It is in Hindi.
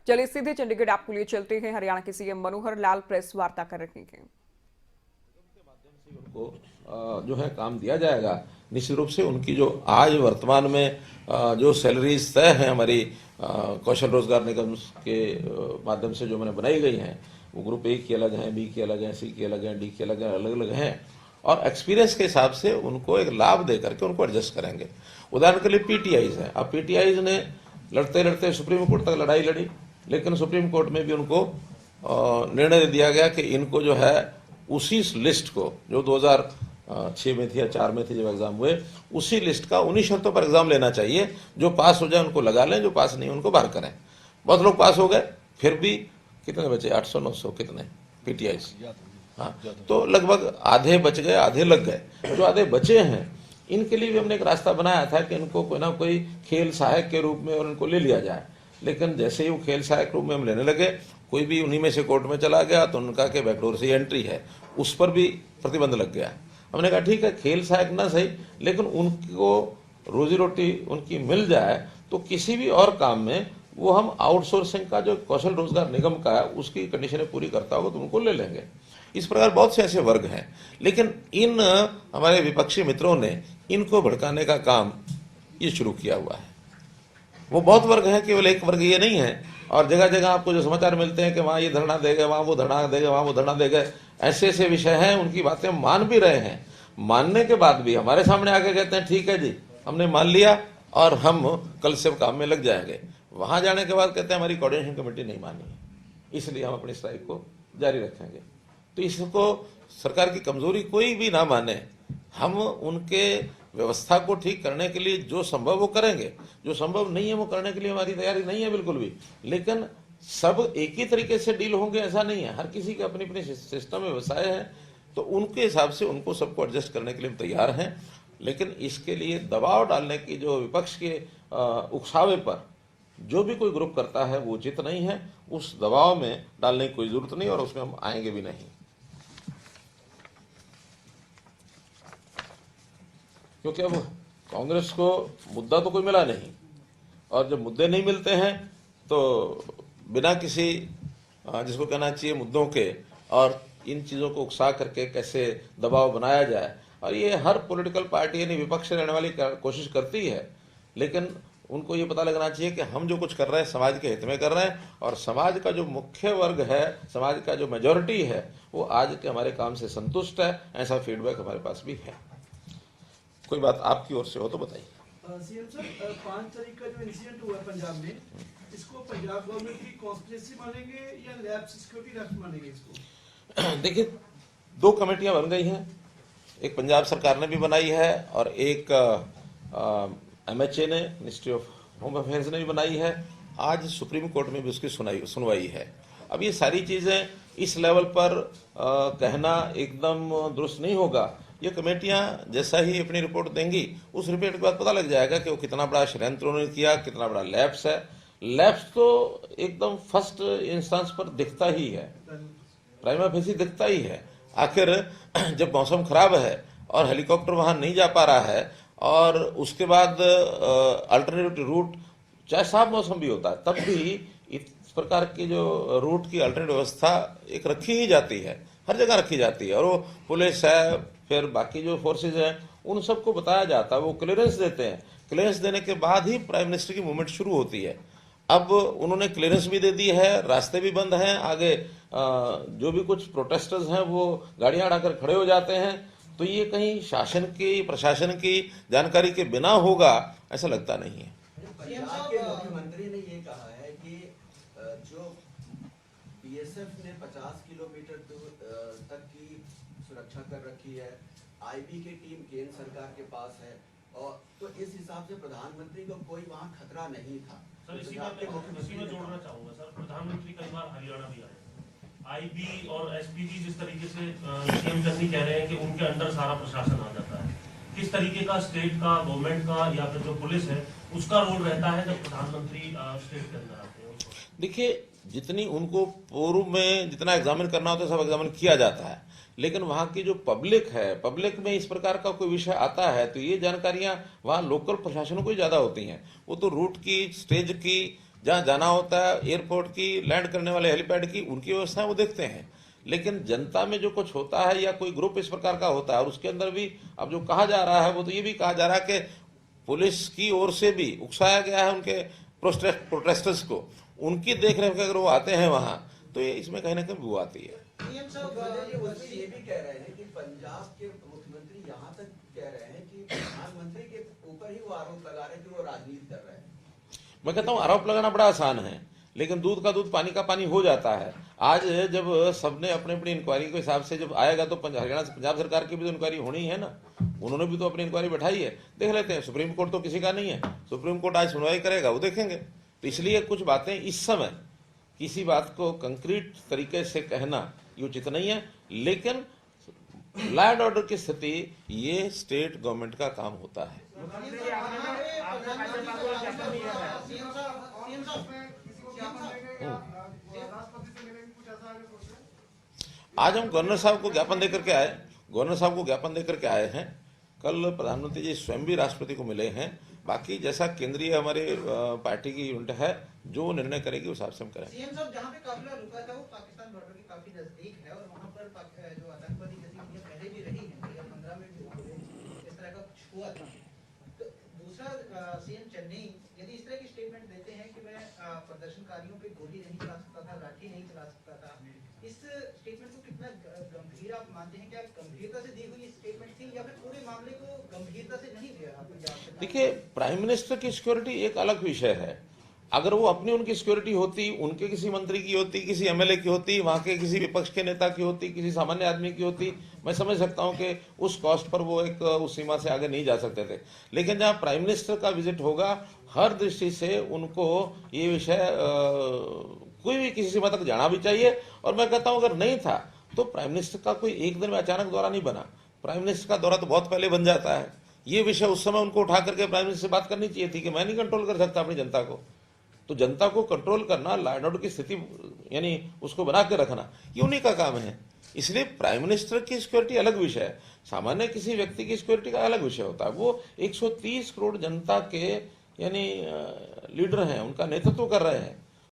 चलिए सीधे चंडीगढ़ आपको लिए चलते हैं। हरियाणा के सीएम मनोहर लाल प्रेस वार्ता कर रहे हैं। उनको जो है काम दिया जाएगा। निश्चित रूप से उनकी जो आज वर्तमान में जो सैलरीज तय हैं हमारी कौशल रोजगार निगम के माध्यम से जो मैंने बनाई गई हैं, वो ग्रुप ए की अलग हैं, बी की अलग हैं, सी की अलग हैं, डी की अलग हैं, अलग अलग हैं, और एक्सपीरियंस के हिसाब से उनको एक लाभ दे करके उनको एडजस्ट करेंगे। उदाहरण के लिए पीटीआईज हैं। अब पीटीआईज ने लड़ते लड़ते सुप्रीम कोर्ट तक लड़ाई लड़ी, लेकिन सुप्रीम कोर्ट में भी उनको निर्णय दे दिया गया कि इनको जो है उसी लिस्ट को जो 2006 में थी या 4 में थी जब एग्जाम हुए, उसी लिस्ट का उन्हीं शर्तों पर एग्जाम लेना चाहिए। जो पास हो जाए उनको लगा लें, जो पास नहीं उनको बाहर करें। बहुत लोग पास हो गए, फिर भी कितने बचे? 800-900 कितने पीटीआई? हाँ, तो लगभग आधे बच गए, आधे लग गए। जो आधे बचे हैं इनके लिए भी हमने एक रास्ता बनाया था कि इनको कोई ना कोई खेल सहायक के रूप में और इनको ले लिया जाए। लेकिन जैसे ही वो खेल सहायक रूप में हम लेने लगे, कोई भी उन्हीं में से कोर्ट में चला गया तो उनका के बैकडोर से एंट्री है, उस पर भी प्रतिबंध लग गया। हमने कहा ठीक है, खेल सहायक ना सही, लेकिन उनको रोजी रोटी उनकी मिल जाए तो किसी भी और काम में वो हम आउटसोर्सिंग का जो कौशल रोजगार निगम का है उसकी कंडीशनें पूरी करता होगा तो उनको ले लेंगे। इस प्रकार बहुत से ऐसे वर्ग हैं, लेकिन इन हमारे विपक्षी मित्रों ने इनको भड़काने का काम ये शुरू किया हुआ है। वो बहुत वर्ग है, केवल एक वर्ग ये नहीं है। और जगह जगह आपको जो समाचार मिलते हैं कि वहाँ ये धरना देगा, वहाँ वो धरना देगा, वहाँ वो धरना देगा, ऐसे ऐसे विषय हैं, उनकी बातें मान भी रहे हैं। मानने के बाद भी हमारे सामने आके कहते हैं ठीक है जी, हमने मान लिया और हम कल से काम में लग जाएंगे। वहां जाने के बाद कहते हैं हमारी कोऑर्डिनेशन कमेटी नहीं मानी, इसलिए हम अपनी स्ट्राइक को जारी रखेंगे। तो इसको सरकार की कमजोरी कोई भी ना माने, हम उनके व्यवस्था को ठीक करने के लिए जो संभव वो करेंगे, जो संभव नहीं है वो करने के लिए हमारी तैयारी नहीं है बिल्कुल भी। लेकिन सब एक ही तरीके से डील होंगे ऐसा नहीं है, हर किसी के अपनी अपनी सिस्टम व्यवसाय है, तो उनके हिसाब से उनको सबको एडजस्ट करने के लिए हम तैयार हैं। लेकिन इसके लिए दबाव डालने की जो विपक्ष के उकसावे पर जो भी कोई ग्रुप करता है वो उचित नहीं है। उस दबाव में डालने की कोई जरूरत नहीं और उसमें हम आएंगे भी नहीं, क्योंकि अब कांग्रेस को मुद्दा तो कोई मिला नहीं, और जब मुद्दे नहीं मिलते हैं तो बिना किसी जिसको कहना चाहिए मुद्दों के और इन चीज़ों को उकसा करके कैसे दबाव बनाया जाए, और ये हर पॉलिटिकल पार्टी यानी विपक्ष से रहने वाली कोशिश करती है। लेकिन उनको ये पता लगना चाहिए कि हम जो कुछ कर रहे हैं समाज के हित में कर रहे हैं, और समाज का जो मुख्य वर्ग है, समाज का जो मेजॉरिटी है, वो आज के हमारे काम से संतुष्ट है। ऐसा फीडबैक हमारे पास भी है। कोई बात आपकी ओर से हो तो बताइए। सीएम सर, 5 तारीख का जो इंसिडेंट हुआ पंजाब में, इसको पंजाब गवर्नमेंट की कॉन्स्पिरेसी मानेंगे या लैब सिक्योरिटी रैप्ट मानेंगे इसको? देखिए, 2 कमेटियां बन गई हैं, एक पंजाब सरकार ने भी बनाई है और एक एमएचए ने, मिनिस्ट्री ऑफ होम अफेयर्स ने भी बनाई है। आज सुप्रीम कोर्ट में भी उसकी सुनवाई है। अब ये सारी चीजें इस लेवल पर कहना एकदम दुरुस्त नहीं होगा। ये कमेटियां जैसा ही अपनी रिपोर्ट देंगी, उस रिपोर्ट के बाद पता लग जाएगा कि वो कितना बड़ा षड्यंत्र उन्होंने किया, कितना बड़ा लैप्स है। लैप्स तो एकदम फर्स्ट इंस्टेंस पर दिखता ही है, प्राइमा फेसी दिखता ही है। आखिर जब मौसम खराब है और हेलीकॉप्टर वहां नहीं जा पा रहा है, और उसके बाद अल्टरनेटिव रूट, चाहे साफ मौसम भी होता है तब भी इस प्रकार की जो रूट की अल्टरनेटिव व्यवस्था एक रखी ही जाती है, हर जगह रखी जाती है। और वो पुलिस है, फिर बाकी जो फोर्सेज हैं, उन सबको बताया जाता है, वो क्लियरेंस देते हैं। क्लियरेंस देने के बाद ही प्राइम मिनिस्टर की मूवमेंट शुरू होती है। अब उन्होंने क्लियरेंस भी दे दी है, रास्ते भी बंद हैं, आगे जो भी कुछ प्रोटेस्टर्स हैं वो गाड़ियां उड़ाकर खड़े हो जाते हैं। तो ये कहीं शासन की, प्रशासन की जानकारी के बिना होगा ऐसा लगता नहीं है। पंजाब के मुख्यमंत्री ने ये कहा है कि जो बीएसएफ ने 50 किलोमीटर तक की सुरक्षा कर रखी है, आईबी की टीम केंद्र सरकार के पास है, और तो इस हिसाब से प्रधानमंत्री को कोई वहाँ खतरा नहीं था। सर, इसी में जोड़ना चाहूंगा सर, प्रधानमंत्री कई बार हरियाणा भी आए, आईबी और एसपीजी जिस तरीके से सीएम जर्नी कह रहे हैं कि उनके अंडर सारा प्रशासन आ जाता है, किस तरीके का स्टेट का, गवर्नमेंट का या फिर जो पुलिस है उसका रोल रहता है जब प्रधानमंत्री स्टेट के अंदर आते हैं? देखिए, जितनी उनको पूर्व में जितना एग्जामिन करना होता है सब एग्जामिन किया जाता है, लेकिन वहाँ की जो पब्लिक है, पब्लिक में इस प्रकार का कोई विषय आता है तो ये जानकारियां वहाँ लोकल प्रशासनों को ही ज्यादा होती हैं। वो तो रूट की, स्टेज की जहाँ जाना होता है एयरपोर्ट की, लैंड करने वाले हेलीपैड की, उनकी व्यवस्थाएं वो देखते हैं। लेकिन जनता में जो कुछ होता है या कोई ग्रुप इस प्रकार का होता है, और उसके अंदर भी अब जो कहा जा रहा है वो तो ये भी कहा जा रहा है कि पुलिस की ओर से भी उकसाया गया है उनके प्रोटेस्टर्स को, उनकी देखरेख अगर वो आते हैं वहां तो ये इसमें कहीं ना कहीं वो आती है। पीएम साहब ये भी कह रहे हैं कि पंजाब के मुख्यमंत्री यहाँ तक कह रहे हैं कि प्रधानमंत्री के ऊपर ही वो आरोप लगा रहे हैं कि वो राजनीति कर रहे हैं। मैं कहता हूँ आरोप लगाना बड़ा आसान है, लेकिन दूध का दूध पानी का पानी हो जाता है। आज जब सबने अपने अपनी इंक्वायरी के हिसाब से जब आएगा तो हरियाणा से पंजाब सरकार की भी तो इंक्वायरी होनी है ना, उन्होंने भी तो अपनी इंक्वायरी बैठाई है, देख लेते हैं। सुप्रीम कोर्ट तो किसी का नहीं है, सुप्रीम कोर्ट आज सुनवाई करेगा, वो देखेंगे। तो इसलिए कुछ बातें इस समय किसी बात को कंक्रीट तरीके से कहना ये उचित नहीं है, लेकिन लॉ एंड ऑर्डर की स्थिति ये स्टेट गवर्नमेंट का काम होता है। आज हम गवर्नर साहब को ज्ञापन देकर के आए, गवर्नर साहब को ज्ञापन देकर के आए हैं। कल प्रधानमंत्री जी स्वयं भी राष्ट्रपति को मिले हैं। बाकी जैसा केंद्रीय हमारे पार्टी की यूनिट है जो निर्णय करेगी उस हिसाब से हम करेंगे। सीएम साहब जहाँ पे काफिला रुका था वो पाकिस्तान बॉर्डर के काफी नजदीक है और वहाँ पर जो आतंकवादी गतिविधियां पहले भी रही हैं, 2015 में भी इस तरह का कुछ हुआ था। तो दूसरा, सीएम चेन्नई यदि इस तरह की स्टेटमेंट देते हैं कि मैं प्रदर्शनकारियों पे गोली नहीं चला सकता था, लाठी नहीं चला सकता था, इस स्टेटमेंट को कितना गंभीर आप मानते हैं? क्या गंभीरता से दी हुई स्टेटमेंट थी या फिर पूरे मामले को गंभीरता से नहीं लिया पंजाब सरकार? देखिए, प्राइम मिनिस्टर की सिक्योरिटी एक अलग विषय है। अगर वो अपनी उनकी सिक्योरिटी होती, उनके किसी मंत्री की होती, किसी एमएलए की होती, वहां के किसी विपक्ष के नेता की होती, किसी सामान्य आदमी की होती, मैं समझ सकता हूं कि उस कॉस्ट पर वो एक उस सीमा से आगे नहीं जा सकते थे। लेकिन जहां प्राइम मिनिस्टर का विजिट होगा, हर दृष्टि से उनको ये विषय कोई भी किसी सीमा तक जाना भी चाहिए। और मैं कहता हूं अगर नहीं था तो प्राइम मिनिस्टर का कोई एक दिन में अचानक दौरा नहीं बना। प्राइम मिनिस्टर का दौरा तो बहुत पहले बन जाता है। ये विषय उस समय उनको उठा करके प्राइम मिनिस्टर से बात करनी चाहिए थी कि मैं नहीं कंट्रोल कर सकता अपनी जनता को। तो जनता को कंट्रोल करना, लॉ एंड ऑर्डर की स्थिति यानी उसको बना के रखना, ये उन्हीं का काम है। इसलिए प्राइम मिनिस्टर की सिक्योरिटी अलग विषय है, सामान्य किसी व्यक्ति की सिक्योरिटी का अलग विषय होता है। वो 130 करोड़ जनता के यानी लीडर हैं, उनका नेतृत्व कर रहे हैं।